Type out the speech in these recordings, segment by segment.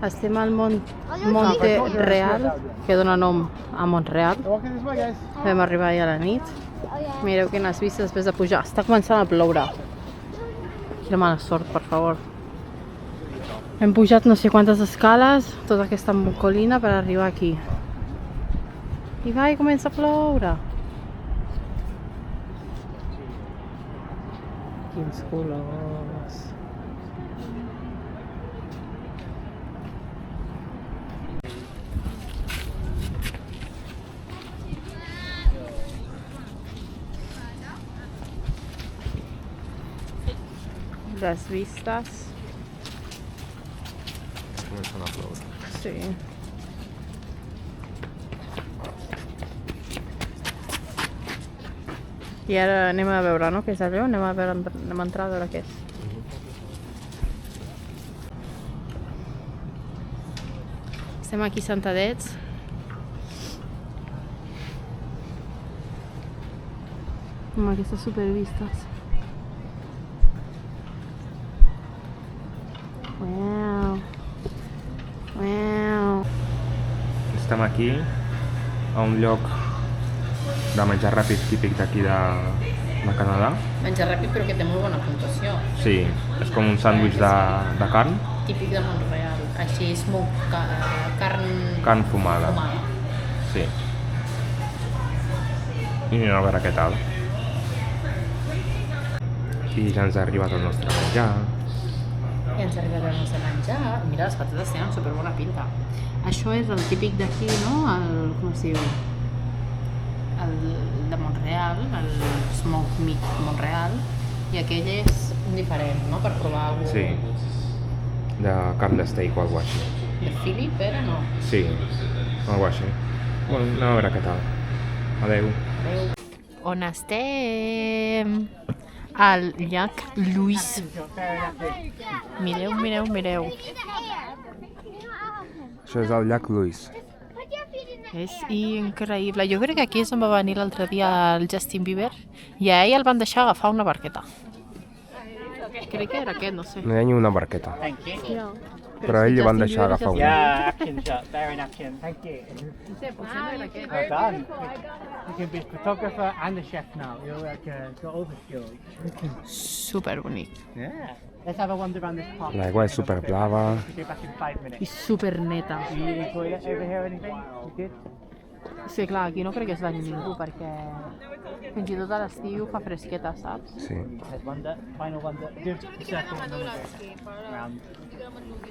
Estem al Monte Real, que dona nom a Montreal. Vam arribar ahir a la nit. Mireu quines vistes després de pujar. Està començant a ploure. Quina mala sort, per favor. Hem pujat no sé quantes escales, tota aquesta colina per arribar aquí. I va, i comença a ploure. Quins colors. Les vistes. Comencen a ploure. Sí. I ara anem a veure, no? Què és allò? Anem a entrar a veure què és. Estem aquí sentadets. Amb aquestes supervistes. Uau. Uau. Estem aquí, a un lloc de menjar ràpid típic d'aquí de Canadà. Menjar ràpid però que té molt bona puntuació. Sí, és com un sàndwich de carn. Típic de Montreal. Així és molt Carn fumada. Sí. I a veure què tal. I ja ens ha arribat el nostre menjar. I ens ha arribat el nostre menjar. Mira, les patates tenen superbona pinta. Això és el típic d'aquí, no? Com es diu? El de Montreal, el Smoked Meat Montreal. I aquell és diferent, no? Per provar alguna cosa. Sí. De carn de steak o alguna cosa així. De Philip era, no? Sí, alguna cosa així. Bueno, anem a veure què tal. Adeu. On estem? Al llac Louise. Mireu, mireu, mireu. Això és el llac Louise. És increïble. Jo crec que aquí és on va venir l'altre dia el Justin Bieber i a ell el van deixar agafar una barqueta. Crec que era aquest, no sé. No hi ha ni una barqueta. Però a ell li van deixar agafar una. Yeah, action shot, there in action. Thank you. Well done. You can be photographer and a chef now. You're like got all the skills. Super bonic. Yeah. Let's have a wander around this park. L'aigua és super blava. We'll be back in 5 minutes. I super neta. Do you need a toilet over here or anything? You good? Sí, clar, aquí no crec que es vagi ningú perquè fins i tot a l'estiu fa fresqueta, saps? Sí. Let's wander, final wander. Do the circle and then round.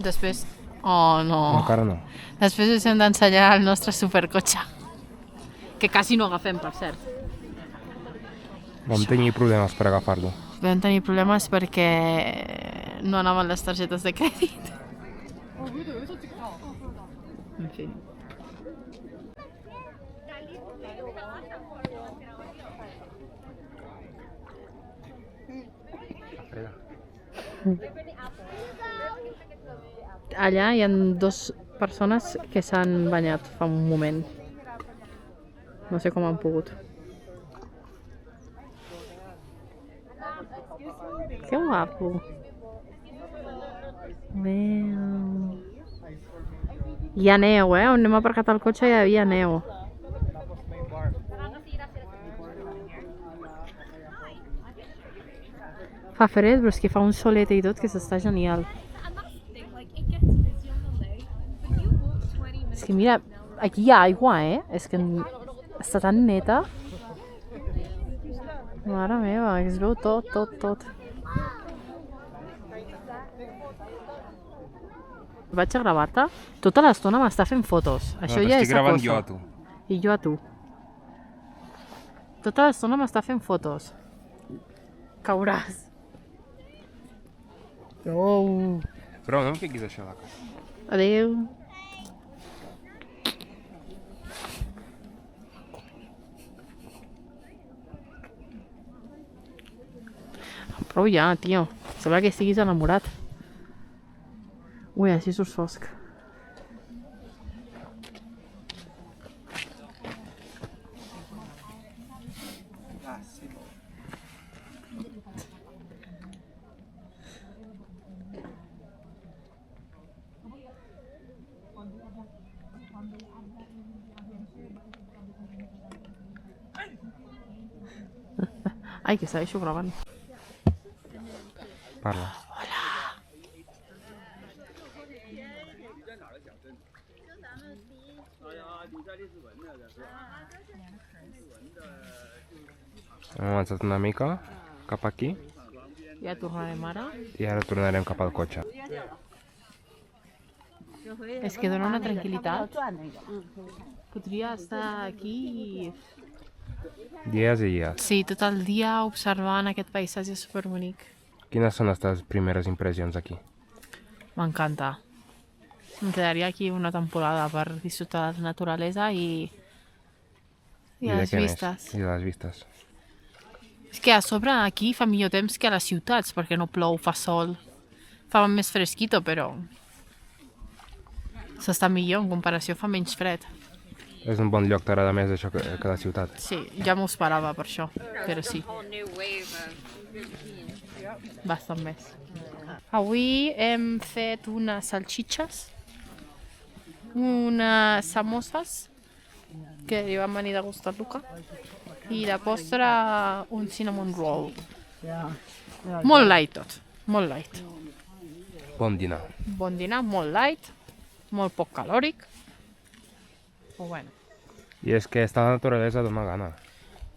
Després... Oh, no. Encara no. Després us hem d'ensenyar el nostre supercotxe. Que quasi no agafem, per cert. Vam tenir problemes per agafar-lo. Vam tenir problemes perquè no anaven les targetes de crèdit. En fi. Allà hi ha 2 persones que s'han banyat fa un moment. No sé com han pogut. Que guapo. Veu. Hi ha neu, on anem a aparcat el cotxe hi havia neu. Fa fred, però és que fa un solet i tot que s'està genial. És que mira, aquí hi ha aigua, és que està tan neta. Mare meva, que es veu tot, tot, tot. Vaig a gravar-te. Tota l'estona m'està fent fotos. Això ja és acoso. Estic gravant jo a tu. I jo a tu. Tota l'estona m'està fent fotos. Cauràs. Oh. Però no em fiquis això de casa. Adéu. Prou ja, tio. Sembla que estiguis enamorat. Ui, així surt fosc. Ai, que segueixo gravant. Parla. Hem avançat una mica cap aquí Ja tornarem ara. i ara tornarem cap al cotxe. És que dona una tranquil·litat. Podria estar aquí... Dies i dies. Sí, tot el dia observant aquest paisatge superbonic. Quines són les teves primeres impressions aquí? M'encanta. Em quedaria aquí una temporada per disfrutar de la naturalesa i de les què més? vistes. I de les vistes. És que a sobre aquí fa millor temps que a les ciutats, perquè no plou, fa sol. Fa més fresquito, però s'està millor en comparació, fa menys fred. És un bon lloc, t'agrada més això que la ciutat. Sí, ja m'ho esperava per això, però sí. Bastant més. Avui hem fet unes salxitxes, unes samosses, que li van venir de gust a Luca, i de postre un cinnamon roll. Molt light tot, molt light. Bon dinar. Bon dinar, molt light, molt poc calòric, però bueno. I és que esta naturalesa dona gana.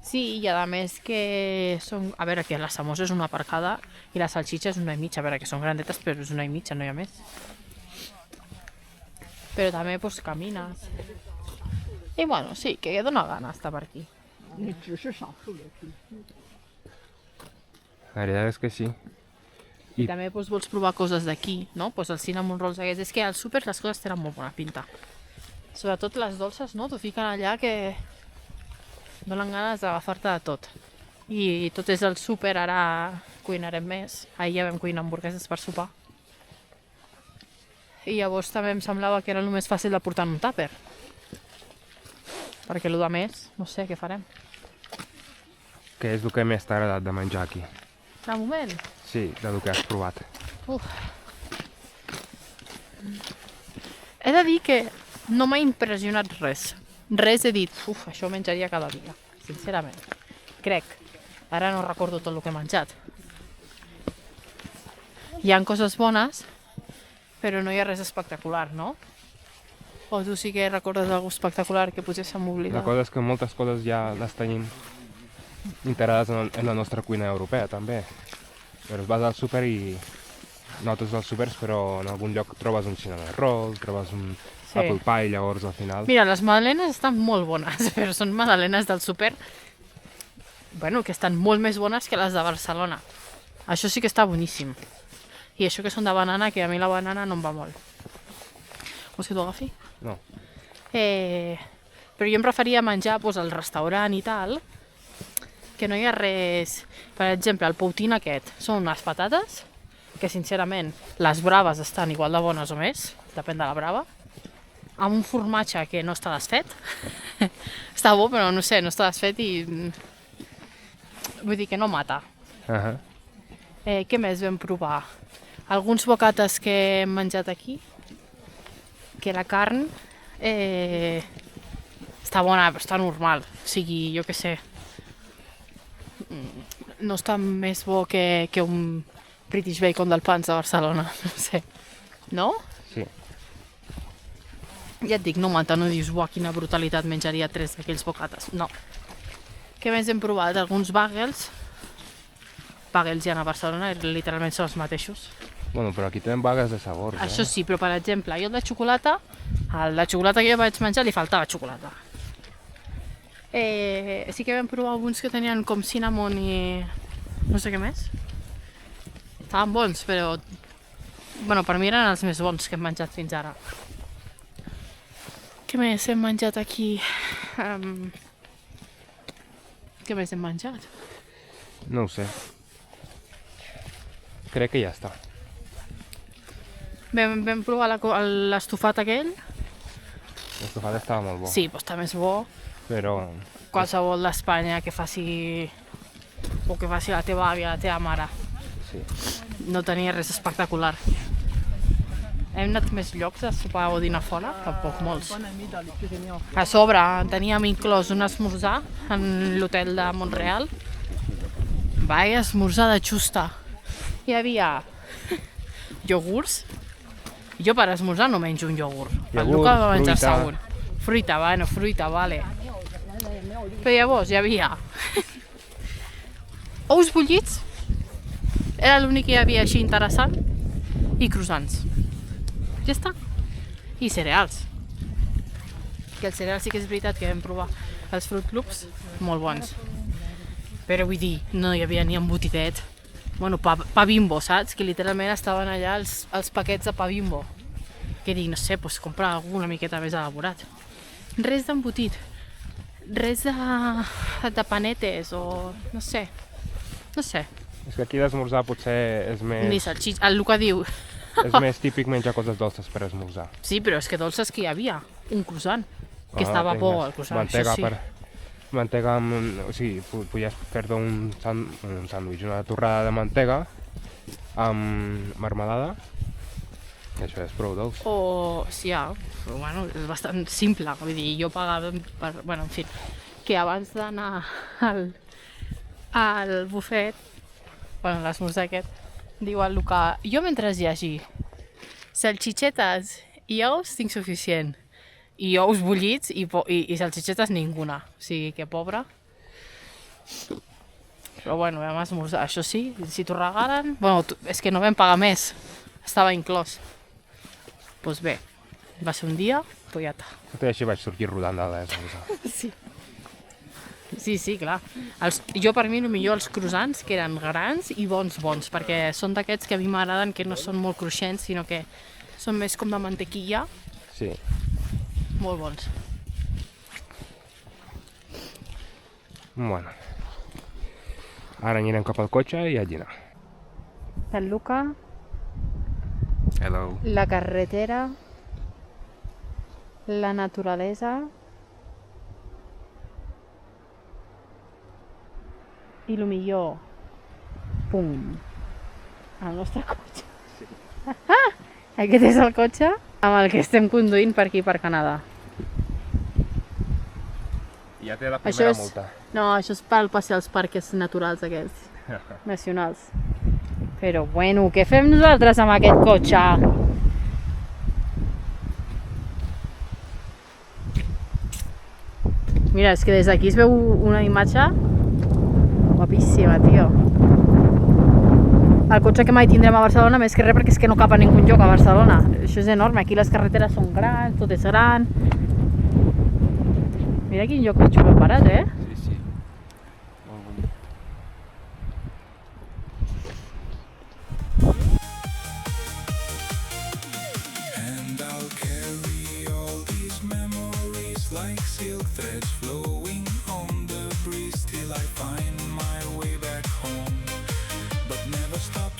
Sí, i a més que són... A veure, que la samosa és una parcada i la salxitxa és una i mitja. A veure, que són grandetes, però és una i mitja, no hi ha més. Però també, doncs, camines. I bueno, sí, que dona gana estar per aquí. La veritat és que sí. I també doncs, vols provar coses d'aquí, no? Doncs els cinnamon rolls aquests. És que al súper les coses tenen molt bona pinta. Sobretot les dolces, no? T'ho fiquen allà que donen ganes d'agafar-te de tot. I tot és al súper, ara cuinarem més. Ahir ja vam cuinar hamburgueses per sopar. I llavors també em semblava que era el més fàcil de portar en un tàper. Perquè el de més, no sé què farem. Què és el que més t'ha agradat de menjar aquí? De moment, Sí, del que has provat. he de dir que no m'ha impressionat res. Res he dit, això ho menjaria cada dia, sincerament. Crec. Ara no recordo tot el que he menjat. Hi ha coses bones, però no hi ha res espectacular, no? O tu sí que recordes alguna espectacular que potser se m'oblida? La cosa és que moltes coses ja les tenim integrades en la nostra cuina europea, també. Però vas al súper i no tots els súpers, però en algun lloc trobes un cinnamon roll, trobes un apple pie, llavors al final... Mira, les magdalenes estan molt bones, però són magdalenes del súper, bueno, que estan molt més bones que les de Barcelona. Això sí que està boníssim. I això que són de banana, que a mi la banana no em va molt. Vols que t'ho agafi? No. Però jo em referia a menjar doncs, al restaurant i tal, que no hi ha res... Per exemple, el poutine aquest són unes patates, que sincerament les braves estan igual de bones o més, depèn de la brava, amb un formatge que no està desfet. Està bo, però no sé, no està desfet i... Vull dir que no mata. Què més vam provar? Alguns bocates que hem menjat aquí, que la carn està bona, però està normal. O sigui, jo què sé, no està més bo que un British Bacon del Pans de Barcelona, no sé. No? Sí. Ja et dic, no mata, no dius, uah, quina brutalitat, menjaria 3 d'aquells bocates. No. Què més hem provat? Alguns bagels. Bagels hi ha a Barcelona, literalment són els mateixos. Bueno, però aquí tenen vagues de sabors, Això sí, però per exemple, jo el de xocolata que jo vaig menjar li faltava xocolata. Sí que vam provar alguns que tenien com cinnamon i no sé què més. Estaven bons, però bueno, per mi eren els més bons que hem menjat fins ara. Què més hem menjat aquí? Què més hem menjat? No ho sé. Crec que ja està. Vam provar l'estofat aquell. L'estofat estava molt bo. Sí, doncs està més bo. Però... Qualsevol d'Espanya que faci... o que faci la teva àvia, la teva mare. Sí. No tenia res espectacular. Hem anat més llocs a sopar o dinar fora, tampoc molts. A sobre teníem inclòs un esmorzar en l'hotel de Montreal Vaig esmorzar de xusta. Hi havia iogurts. Jo per esmorzar no menjo un iogurt. El Luca va menjar segur. Fruita, vale. Però llavors hi havia ous bullits, era l'únic que hi havia així interessant, i croissants. Ja està. I cereals. Que els cereals sí que és veritat que vam provar els Fruit Loops, molt bons. Però vull dir, no hi havia ni embotidet. Bueno, pa Bimbo, saps? Que literalment estaven allà els paquets de pa Bimbo. Que dic, no sé, pues comprar alguna miqueta més elaborat. Res d'embotit. Res de panetes o... no sé. És que aquí d'esmorzar potser és més... Ni salxitx. El Luca diu... És més típic menjar coses dolces per esmorzar. Sí, però és que dolces que hi havia. Un croissant. Que estava bo, el croissant, mantega això sí. Mantega amb... O sigui, podies fer-te un sàndwich, una torrada de mantega amb marmelada. I això és prou dolç. O... sí, ja. Però, bueno, és bastant simple. Vull dir, jo pagava per... Bueno, en fi. Que abans d'anar al bufet, bueno, l'esmorzar aquest, diu el Luca, jo mentre hi hagi salxitxetes i ous tinc suficient. I ous bullits i salxitxetes ninguna. O sigui que pobre. Però bueno, vam esmorzar. Això sí, si t'ho regalen... Bueno, és que no vam pagar més. Estava inclòs. Doncs bé, va ser un dia, però ja està. Tot i així vaig sortir rodant de l'esmorzar. Sí. Sí, clar. Jo per mi el millor els croissants, que eren grans i bons, perquè són d'aquests que a mi m'agraden que no són molt cruixents, sinó que són més com de mantequilla. Sí. Molt bons. Bueno. Ara anirem cap al cotxe i a dinar. El Luca, Hello. la carretera, la naturalesa i el millor, pum, el nostre cotxe. Sí. Aquest és el cotxe amb el que estem conduint per aquí, per Canadà. Ja té la primera multa. No, això és per passejar els parcs naturals aquests, nacionals. Però bueno, què fem nosaltres amb aquest cotxe? Mira, és que des d'aquí es veu una imatge guapíssima, tio. El cotxe que mai tindrem a Barcelona, més que res perquè és que no cap a ningú lloc a Barcelona. Això és enorme, aquí les carreteres són grans, tot és gran. Mira quin lloc xulo parat, Sí. Molt bonic. And I'll carry all these memories like silk threads flowing on the breeze till I find my way back home. But never stop.